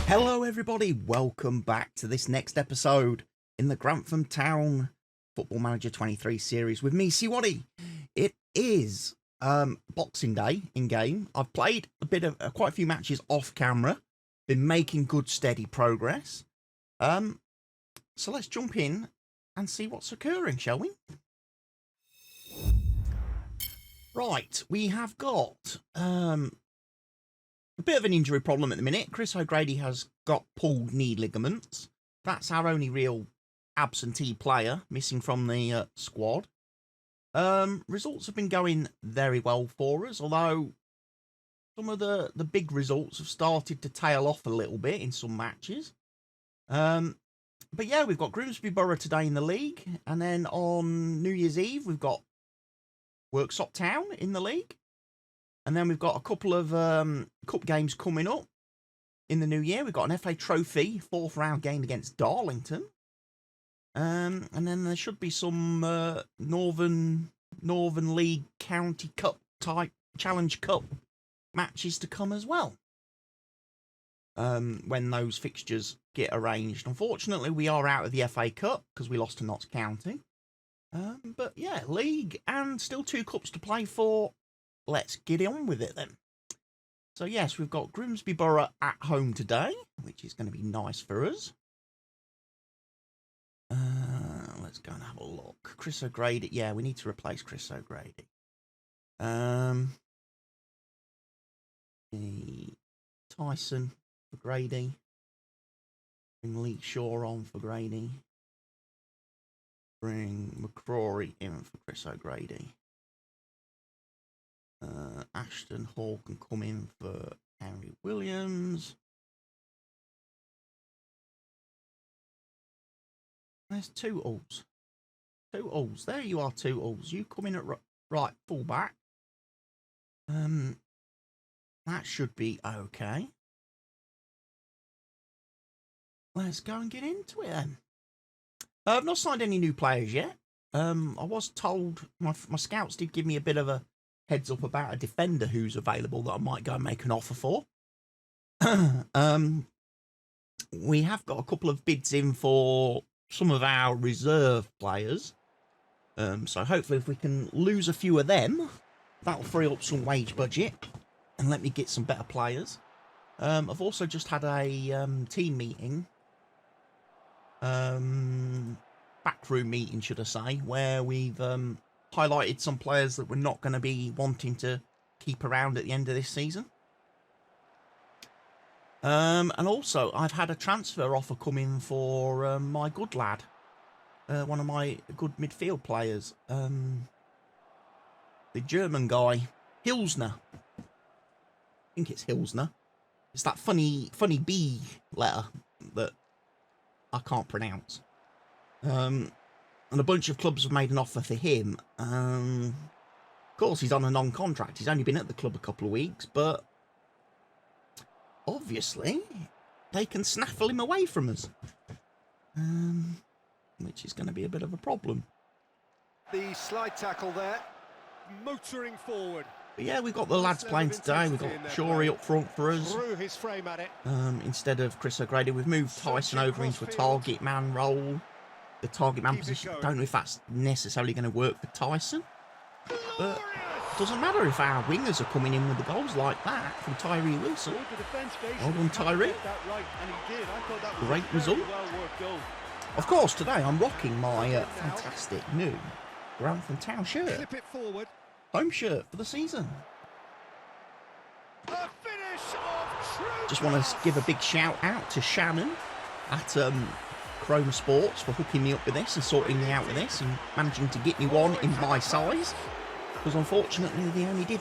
Hello everybody, welcome back to this next episode in the Grantham Town Football Manager 23 series with me, cwattye. It is Boxing Day in game. I've played quite a few matches off camera, been making good steady progress. So let's jump in and see what's occurring, shall we? Right, we have got a bit of an injury problem at the minute. Chris O'Grady has got pulled knee ligaments. That's our only real absentee player missing from the squad. Results have been going very well for us, although some of the big results have started to tail off a little bit in some matches. But yeah, we've got Grimsby Borough today in the league, and then on New Year's Eve we've got Worksop Town in the league. And then we've got a couple of cup games coming up in the new year. We've got an FA Trophy 4th round game against Darlington. And then there should be some Northern League County Cup type Challenge Cup matches to come as well. When those fixtures get arranged. Unfortunately, we are out of the FA Cup because we lost to Notts County. But yeah, league and still 2 cups to play for. Let's get on with it then. So yes, we've got Grimsby Borough at home today, which is going to be nice for us. Let's go and have a look. Chris O'Grady. Yeah, we need to replace Chris O'Grady. Tyson for Grady. Bring Lee Shaw on for Grady. Bring McCrory in for Chris O'Grady. Ashton Hall can come in for Henry Williams. There's 2 Ulls. 2 Ulls. There you are, 2 Ulls. You come in at right fullback. That should be okay. Let's go and get into it then. I've not signed any new players yet. I was told, my scouts did give me a bit of a heads up about a defender who's available that I might go and make an offer for. We have got a couple of bids in for some of our reserve players. So hopefully if we can lose a few of them, that'll free up some wage budget and let me get some better players. I've also just had a team meeting, backroom meeting should I say, where we've highlighted some players that we're not going to be wanting to keep around at the end of this season. And also, I've had a transfer offer come in for my good lad. One of my good midfield players. The German guy, Hilsner. I think it's Hilsner. It's that funny B letter that I can't pronounce. And a bunch of clubs have made an offer for him. Of course, he's on a non-contract. He's only been at the club a couple of weeks, but obviously they can snaffle him away from us, which is going to be a bit of a problem. The slide tackle there, motoring forward. But yeah, we've got the lads playing today. We've got Shorey up front for us. Threw his frame at it. Instead of Chris O'Grady, we've moved Tyson over into a target man role. The target man position, don't know if that's necessarily going to work for Tyson, but it doesn't matter if our wingers are coming in with the goals like that from Tyree Wilson. Well done, Tyree. Great result. Of course, today I'm rocking my fantastic new Grantham Town shirt. Home shirt for the season. Just want to give a big shout out to Shannon at Chrome Sports for hooking me up with this and sorting me out with this and managing to get me one in my size, because unfortunately they only did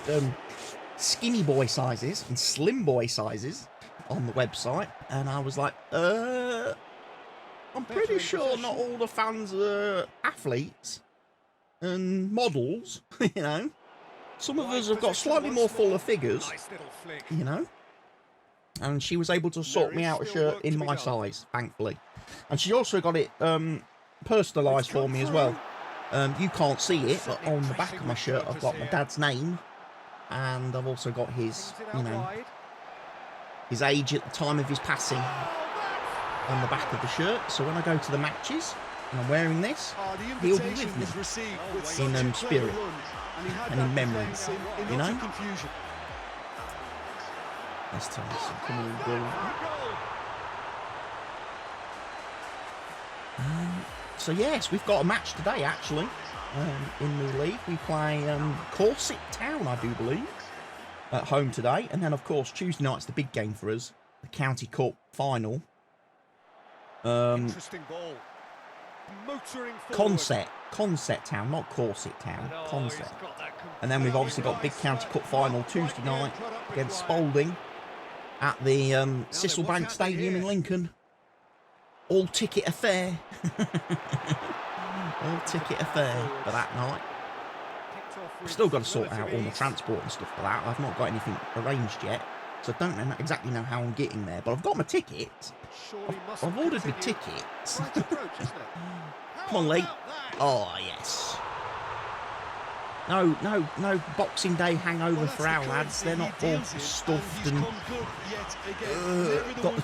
skinny boy sizes and slim boy sizes on the website, and I was like, I'm pretty sure not all the fans are athletes and models, you know. Some of us have got slightly more fuller figures, you know. And she was able to sort me out a shirt in my size, thankfully. And she also got it personalised for me as well. You can't see it, but on the back of my shirt I've got my dad's name, and I've also got his, you know, his age at the time of his passing on the back of the shirt. So when I go to the matches and I'm wearing this, he'll be with me in spirit and in memories, you know? Let's tell us, come on, goal. So yes, we've got a match today actually in the league. We play Corset Town, I do believe, at home today, and then of course Tuesday night's the big game for us, the County Cup final. Interesting ball. Concept Town, not Corset Town. Concept. And then we've obviously got big County Cup final Tuesday night against Spalding at the Cecil Bank Stadium in Lincoln. All ticket affair. All ticket affair for that night. I've still got to sort out all my transport and stuff for that. I've not got anything arranged yet, so I don't exactly know how I'm getting there. But I've got my tickets. I've ordered my tickets. Come on, Lee. Oh, yes. No Boxing Day hangover for our lads. They're not all stuffed and got the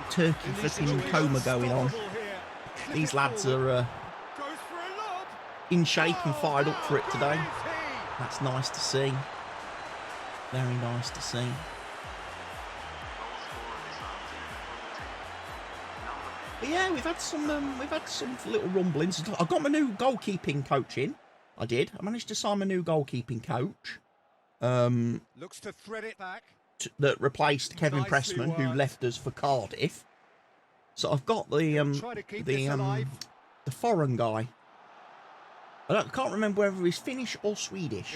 turkey flipping coma going on. These lads are in shape and fired up for it today. That's nice to see. Very nice to see. But yeah, we've had some little rumblings. I got my new goalkeeping coach in. I did. I managed to sign my new goalkeeping coach. Looks to thread it back. That replaced Kevin Pressman, who left us for Cardiff. So I've got the foreign guy. I can't remember whether he's Finnish or Swedish,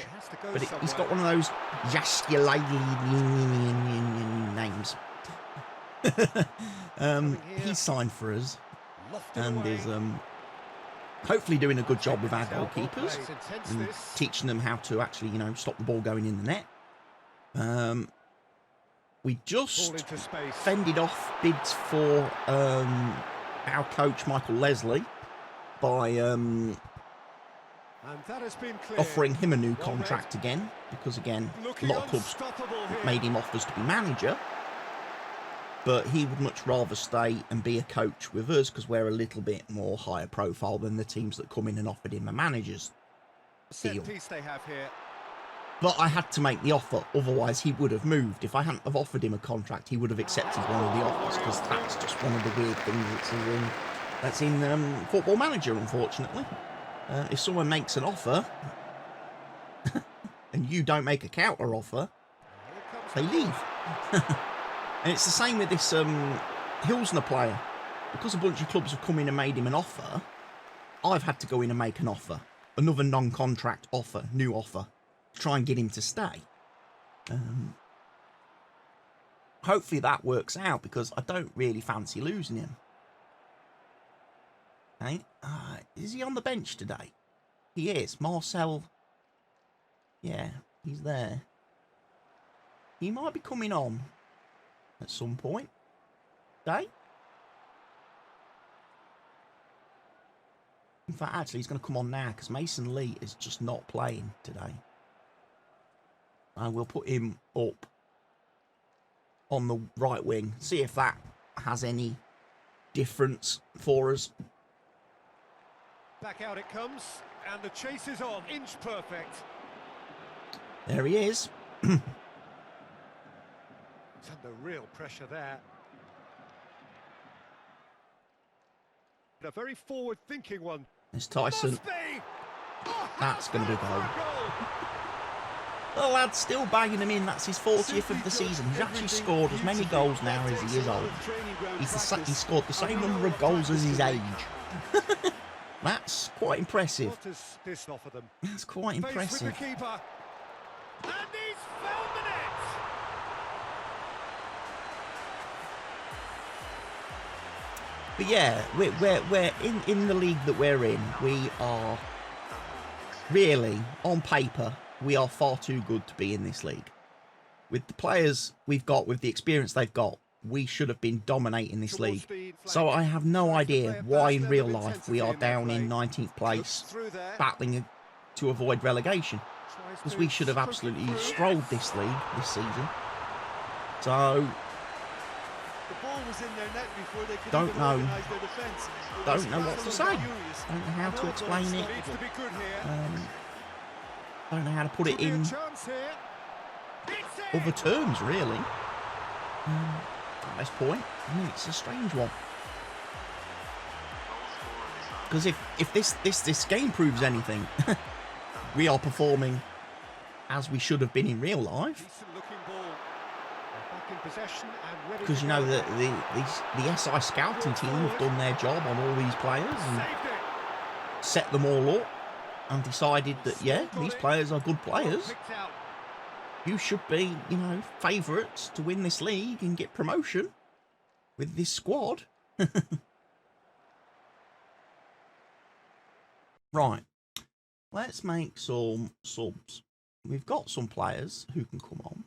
but he's got one of those names. He's signed for us and is hopefully doing a good job with our goalkeepers and teaching them how to actually, you know, stop the ball going in the net. We just fended off bids for our coach Michael Leslie by offering him a new contract again, because again a lot of clubs made him offers to be manager, but he would much rather stay and be a coach with us because we're a little bit more higher profile than the teams that come in and offered him a manager's deal. But I had to make the offer, otherwise he would have moved. If I hadn't have offered him a contract, he would have accepted one of the offers, because that's just one of the weird things that's in Football Manager, unfortunately. If someone makes an offer and you don't make a counter offer, they leave. And it's the same with this Hilsner player. Because a bunch of clubs have come in and made him an offer, I've had to go in and make an offer. Another non-contract offer, new offer, to try and get him to stay. Hopefully that works out, because I don't really fancy losing him. Okay. Is he on the bench today? He is. Marcel. Yeah, he's there. He might be coming on at some point today. In fact, actually, he's going to come on now because Mason Lee is just not playing today. And we'll put him up on the right wing. See if that has any difference for us. Back out it comes, and the chase is on. Inch perfect. There he is. It's under real pressure there. A very forward-thinking one. There's Tyson. That's going to be a goal. The lad's still banging them in. That's his 40th of the season. He's actually scored as many goals now as he is old. He's scored the same number of goals as his age. That's quite impressive. What does this offer them? That's quite impressive. And he's found the net. But yeah, we're in the league that we're in. We are really, on paper, we are far too good to be in this league. With the players we've got, with the experience they've got, we should have been dominating this league. So I have no idea why in real life we are down in 19th place, battling to avoid relegation. Because we should have absolutely strolled this league this season. So was in their net before they could Don't even know. organise their defence. Don't know what to say. Don't know how to explain it. Needs to be good here. Don't know how to put it Could be a in chance here. It's in. other terms, really. At this point, I mean, it's a strange one. Because if this game proves anything, we are performing as we should have been in real life. Decent looking ball. They're back in possession and ready Because to you know go. the SI scouting team have done their job on all these players and Saved it. set them all up and decided that yeah, these players are good players. Picked out. You should be, you know, favourites to win this league and get promotion with this squad. Right, let's make some subs. We've got some players who can come on.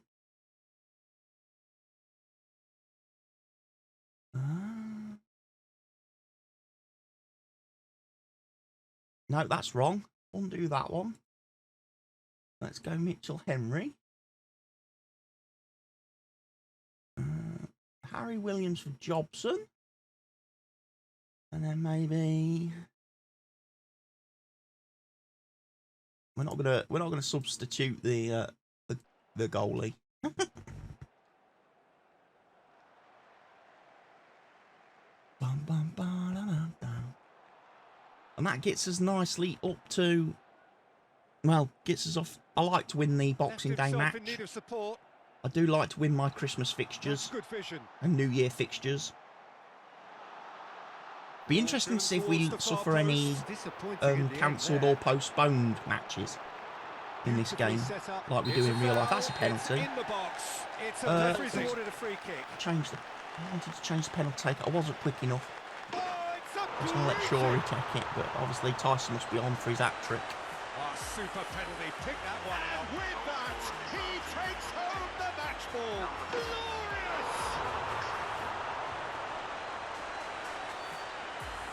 No, that's wrong. Undo that one. Let's go Mitchell Henry. Harry Williams for Jobson. And then maybe we're not gonna substitute the goalie. Bum, bum, ba, da, da, da. And that gets us nicely up to, well, gets us off. I like to win the Boxing Day match. In need of support. I do like to win my Christmas fixtures Good vision. and New Year fixtures. Be interesting to see if we suffer any cancelled or postponed matches in this game, like we do in real life. That's a penalty. In the box. It's a referee's awarded a free kick. I wanted to change the penalty taker. I wasn't quick enough. Oh, it's a I was going to let Shorey take it, but obviously Tyson must be on for his hat-trick. Oh, super penalty. Pick that one out. With that, he takes home the match ball. Glorious!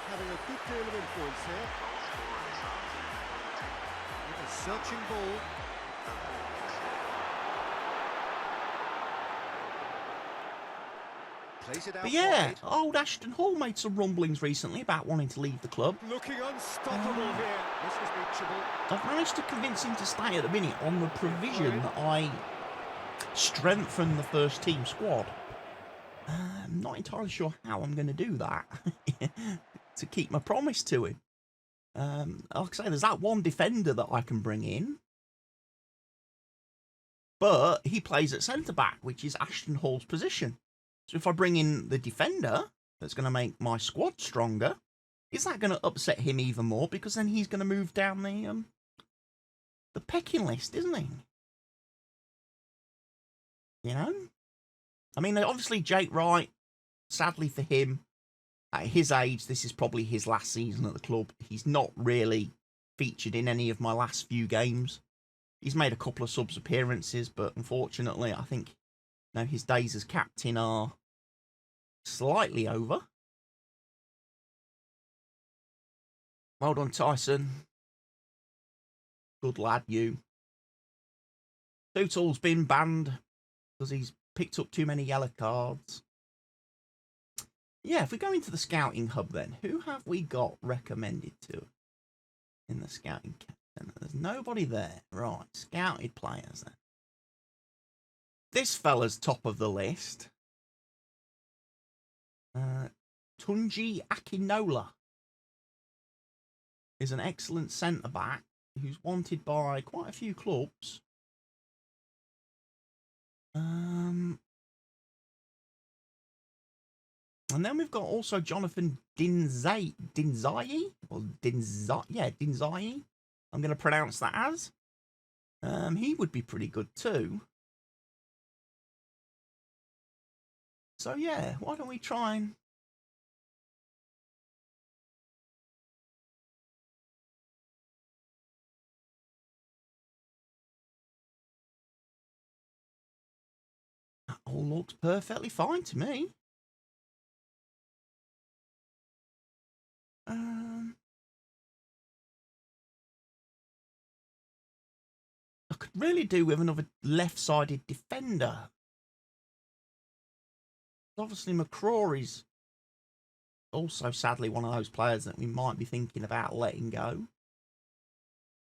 Having a good deal of influence here. With a searching ball. Plays it out But yeah, wide. old Ashton Hall made some rumblings recently about wanting to leave the club. Looking unstoppable here. This is reachable. I've managed to convince him to stay at the minute on the provision that I strengthen the first team squad. I'm not entirely sure how I'm going to do that to keep my promise to him. Like I say, there's that one defender that I can bring in, but he plays at centre-back, which is Ashton Hall's position. So if I bring in the defender that's going to make my squad stronger, is that going to upset him even more? Because then he's going to move down the pecking list, isn't he? You know? I mean, obviously Jake Wright, sadly for him, at his age, this is probably his last season at the club. He's not really featured in any of my last few games. He's made a couple of subs appearances, but unfortunately, I think his days as captain are slightly over. Well done, Tyson. Good lad, you. Tootle's been banned because he's picked up too many yellow cards. Yeah, if we go into the scouting hub then, who have we got recommended to in the scouting center? There's nobody there. Right, scouted players then. This fella's top of the list. Tunji Akinola is an excellent centre-back who's wanted by quite a few clubs. And then we've got also Jonathan Dinzai. I'm going to pronounce that as. He would be pretty good too. So yeah, why don't we try and that all looks perfectly fine to me. I could really do with another left-sided defender. Obviously, McCrory's also sadly one of those players that we might be thinking about letting go.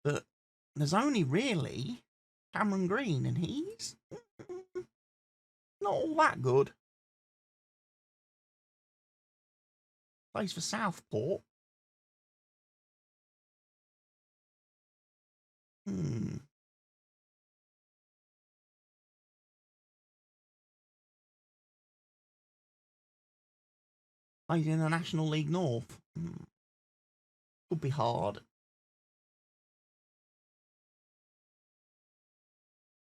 But there's only really Cameron Green, and he's not all that good. Plays for Southport. Plays in the National League North. Could be hard.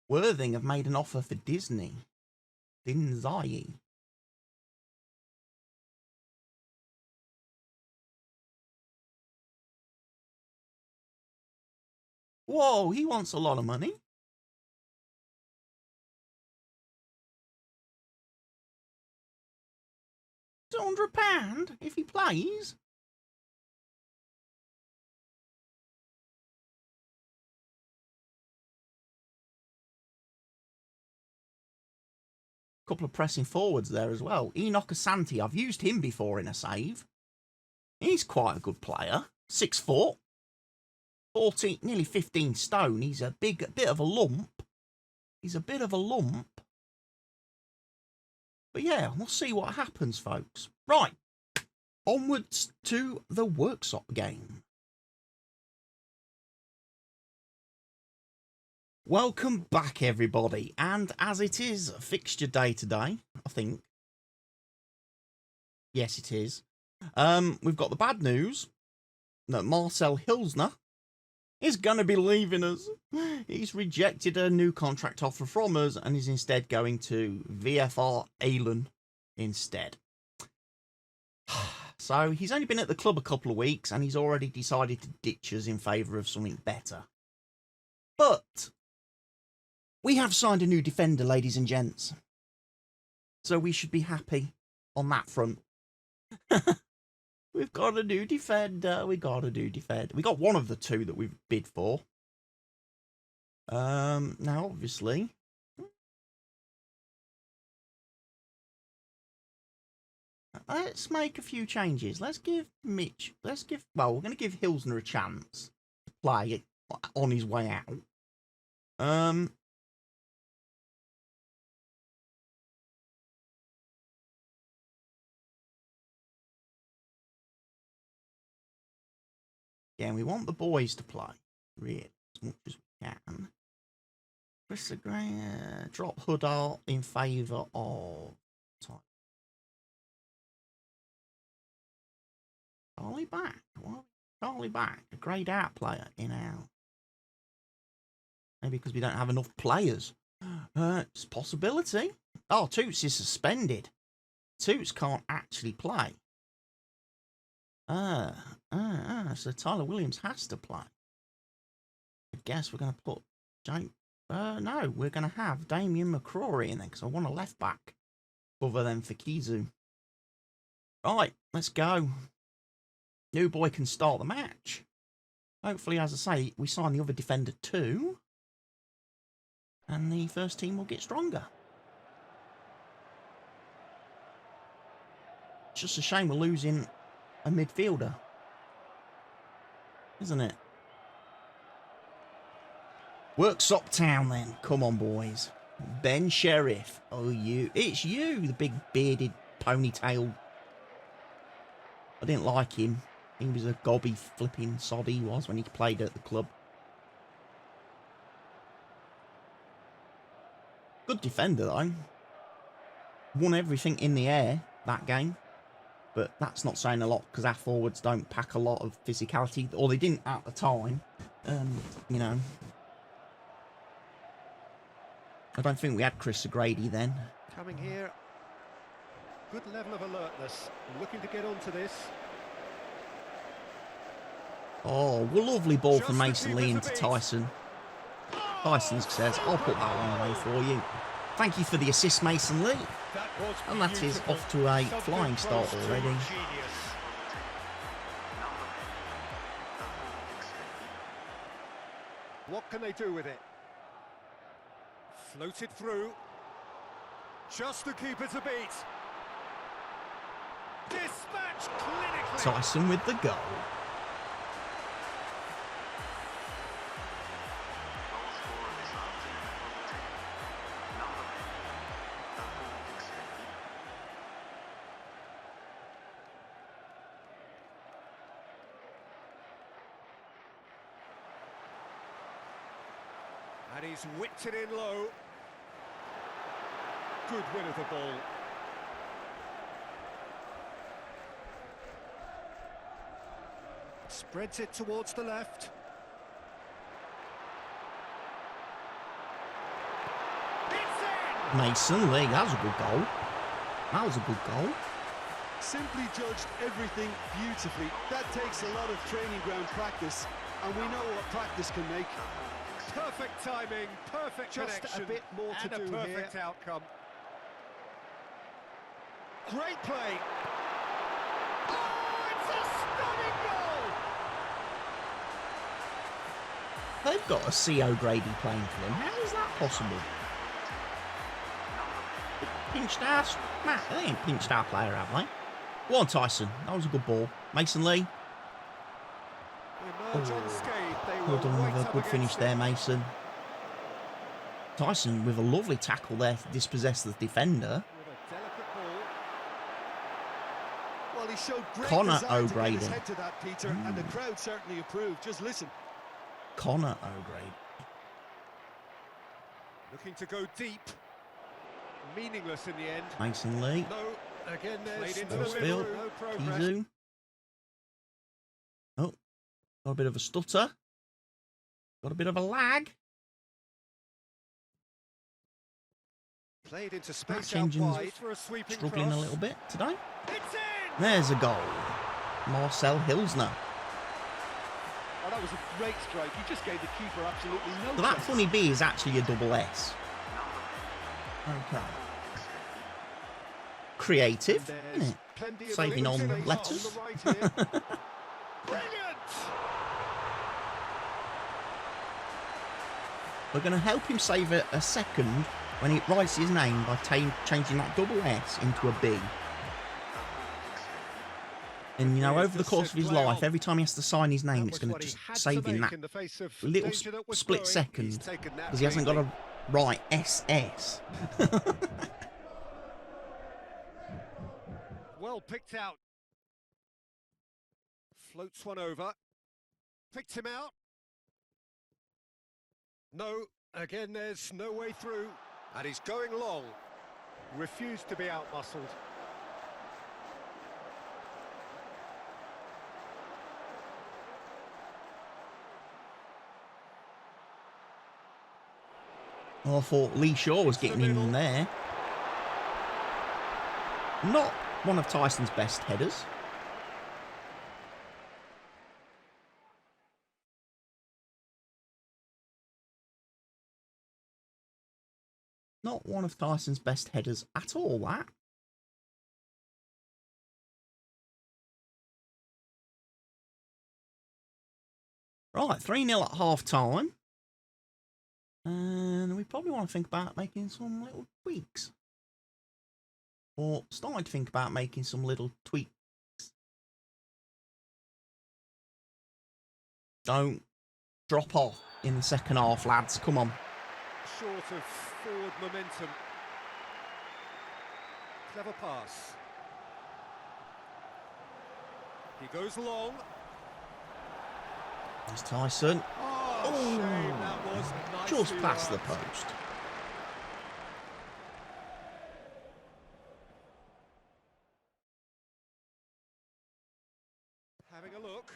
Worthing have made an offer for Disney. Dinzai. Whoa, he wants a lot of money. £200 if he plays. Couple of pressing forwards there as well. Enoch Asante, I've used him before in a save. He's quite a good player. 6 foot, 14, nearly 15 stone. He's a bit of a lump. He's a bit of a lump. But yeah, we'll see what happens, folks. Right, onwards to the workshop game. Welcome back, everybody. And as it is fixture day today, I think. Yes, it is. We've got the bad news that Marcel Hilsner is going to be leaving us. He's rejected a new contract offer from us and is instead going to VFR Aalen instead. So he's only been at the club a couple of weeks and he's already decided to ditch us in favour of something better. But we have signed a new defender, ladies and gents. So we should be happy on that front. We've got a new defender. We got one of the two that we've bid for. Now, obviously, let's make a few changes. We're going to give Hilsner a chance to play on his way out. Yeah, we want the boys to play, really, as much as we can. Chris drop Huddart in favour of Charlie back. What? Charlie back, a greyed out player in our. Maybe because we don't have enough players. It's a possibility. Oh, Toots is suspended. Toots can't actually play. So Tyler Williams has to play. I guess we're going to put no, we're going to have Damien McCrory in there because I want a left back other than Fakizu. Right, let's go. New boy can start the match. Hopefully, as I say, we sign the other defender too. And the first team will get stronger. It's just a shame we're losing a midfielder, isn't it? Worksop Town then. Come on, boys. Ben Sheriff. Oh, it's you, the big bearded ponytail. I didn't like him. He was a gobby flipping sod he was when he played at the club. Good defender though. Won everything in the air that game. But that's not saying a lot because our forwards don't pack a lot of physicality, or they didn't at the time. You know, I don't think we had Chris O'Grady then. Coming here, good level of alertness, looking to get onto this. Oh, well, lovely ball from Mason Lee into Tyson. Tyson says, I'll put that one away for you. Thank you for the assist, Mason Lee. And that is off to a flying start already. What can they do with it? Floated through. Just to keep it a beat. Dispatch clinically. Tyson with the goal. And he's whipped it in low. Good win of the ball. Spreads it towards the left. It's in! Mason Lee, that was a good goal. That was a good goal. Simply judged everything beautifully. That takes a lot of training ground practice, and we know what practice can make. Perfect timing, perfect Just connection, a bit more to and do a perfect here. outcome. Great play. Oh, it's a stunning goal! They've got a C. O'Grady playing for them. How is that possible? Pinched our... Matt, they ain't pinched our player, have they? Go on, Tyson. That was a good ball. Mason Lee. Emerge unscathed. They Well were done right with a up good finish against there, it. Mason. Tyson with a lovely tackle there to dispossess the defender. With a delicate ball. Well, he showed great Connor desire to get O'Grady. his head to that, Peter, and the crowd certainly approved. Just listen. Connor O'Grady. Looking to go deep. Meaningless in the end. Mason Lee. No, Again, played there's into no the Phil. middle. middle. No progress. Kizu. Oh, got a bit of a stutter. Got a bit of a lag. Played into Match space out engines wide. For a sweeping struggling cross. a little bit today. It's in! There's a goal. Marcel Hilsner. Oh, that was a great strike. He just gave the keeper absolutely no So that chance. funny B is actually a double S. Okay. Creative, There's isn't it? plenty of Saving on opportunities letters. on the right here. Brilliant! We're going to help him save a second when he writes his name by changing that double S into a B. And, you know, Here's over the the course of his set play life, on. every time he has to sign his name, That it's was going to what he just had to save him make that in the face of little danger that was split growing. second He's taken that because he hasn't got bravely. to write SS. Well picked out. Floats one over. Picked him out. No, again there's no way through. And he's going long. Refused to be out-muscled. Well, I thought Lee Shaw was getting in there. Not one of Tyson's best headers. Not one of Tyson's best headers at all, that. Right, 3-0 at half-time. And we probably want to think about making some little tweaks. Or starting to think about making some little tweaks. Don't drop off in the second half, lads. Come on. Short of forward momentum. Clever pass. He goes long. There's Tyson. Oh, shame that was nicely Just past the worked. post. Having a look.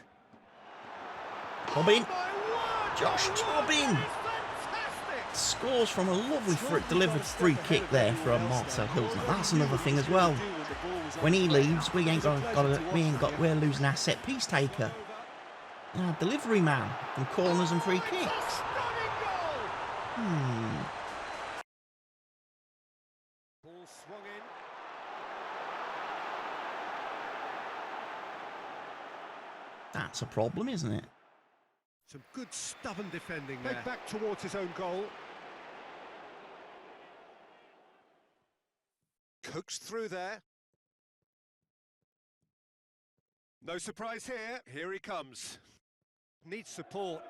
Tobbin. My word, Josh my word, Tobbin. that is fantastic. Scores from a lovely delivered free kick there from Marcel Hilsner. That's another thing as well. When he leaves, we're losing our set piece taker. Our delivery man from corners and free kicks. Stunning goal. Ball swung in. That's a problem, isn't it? Some good stubborn defending Played there. back towards his own goal. Coaxed through there. No surprise here. Here he comes. Needs support.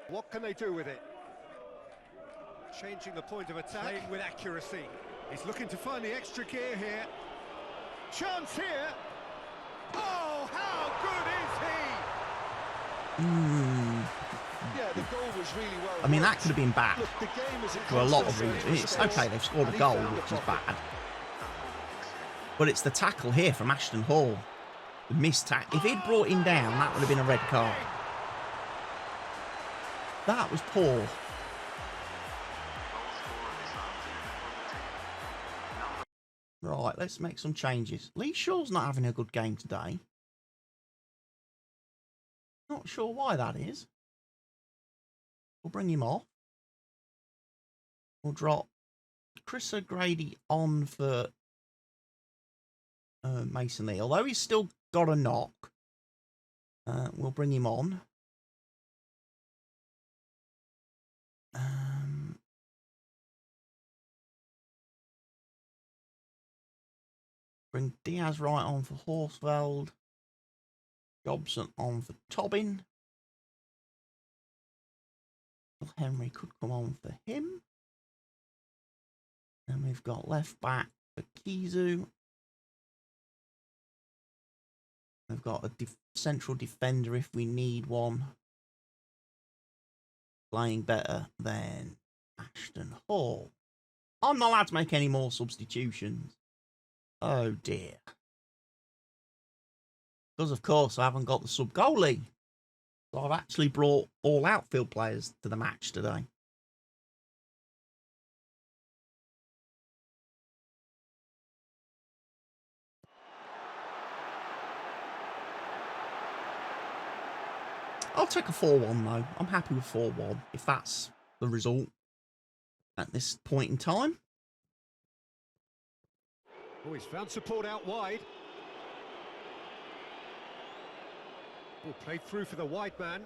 What can they do with it? Changing the point of attack. Playing with accuracy. He's looking to find the extra gear here. Chance here. Oh, how good is he? Yeah, the goal was really well. I mean, that could have been bad Look, the game is for a lot of reasons. It's okay, they've scored a goal, which is bad. But it's the tackle here from Ashton Hall. The missed tackle. If he'd brought him down, that would have been a red card. That was poor. Right, let's make some changes. Lee Shaw's not having a good game today. Not sure why that is. We'll bring him off. We'll drop Chris O'Grady on for Mason Lee. Although he's still got a knock, we'll bring him on. Bring Diaz right on for Horsfeld. Jobson on for Tobin. Henry could come on for him. And we've got left back for Kizu. We've got a central defender if we need one. Playing better than Ashton Hall. I'm not allowed to make any more substitutions. Oh dear. Because of course I haven't got the sub goalie. So I've actually brought all outfield players to the match today. I'll take a 4-1 though. I'm happy with 4-1 if that's the result at this point in time. Oh, he's found support out wide. Oh, played through for the wide man.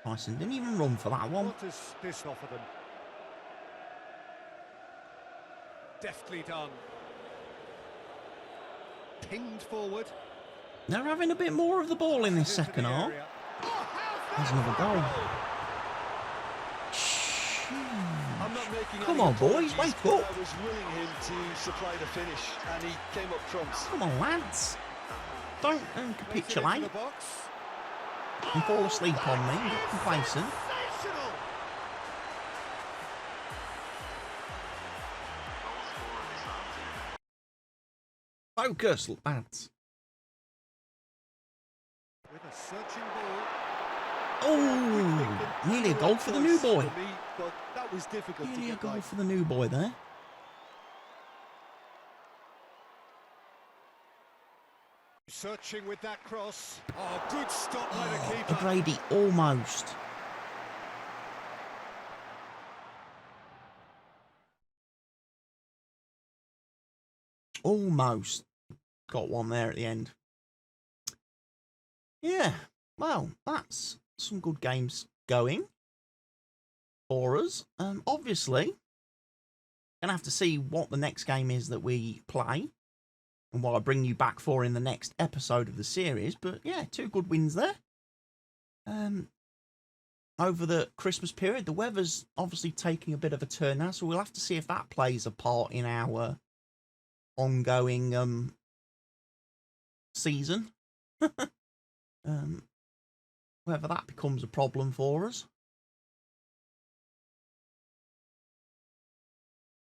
Tyson didn't even run for that one. What does this offer them? Deftly done. Pinged forward. They're having a bit more of the ball in this second half. There's another goal. I'm not making Come any on, boys, apologies, wake but up. I was willing him to supply the finish, and he came up trumps. Come on, lads. Don't capitulate The box. and fall asleep on me and get complacent. Sensational. Focus, lads. With a searching ball. Oh, nearly a goal for the new boy. For me, but that was difficult to Nearly a get goal right. for the new boy there. Searching with that cross. Oh, good stop by the keeper. O'Grady almost. Almost got one there at the end. Yeah, well, that's some good games going for us. Obviously, gonna have to see what the next game is that we play and what I bring you back for in the next episode of the series. But yeah, 2 good wins there. Over the Christmas period, the weather's obviously taking a bit of a turn now, so we'll have to see if that plays a part in our ongoing season. Whether that becomes a problem for us.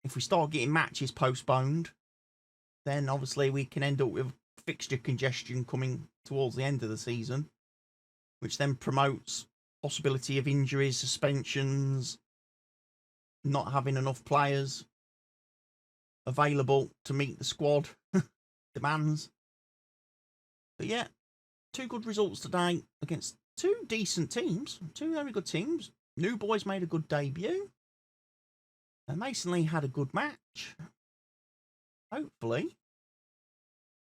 If we start getting matches postponed, then obviously we can end up with fixture congestion coming towards the end of the season, which then promotes possibility of injuries, suspensions, not having enough players available to meet the squad demands. But yeah, 2 good results today against 2 decent teams, 2 very good teams. New Boys made a good debut. Mason Lee had a good match. Hopefully,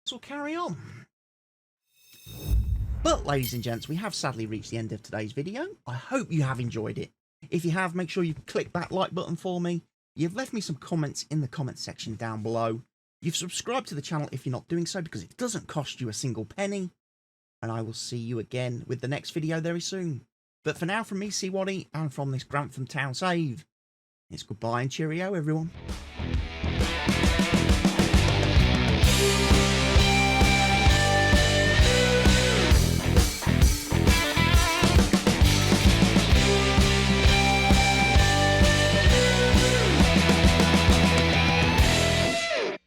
this will carry on. But, ladies and gents, we have sadly reached the end of today's video. I hope you have enjoyed it. If you have, make sure you click that like button for me. You've left me some comments in the comment section down below. You've subscribed to the channel if you're not doing so, because it doesn't cost you a single penny. And I will see you again with the next video very soon. But for now, from me, Cwaddy, and from this Grantham Town save, it's goodbye and cheerio, everyone.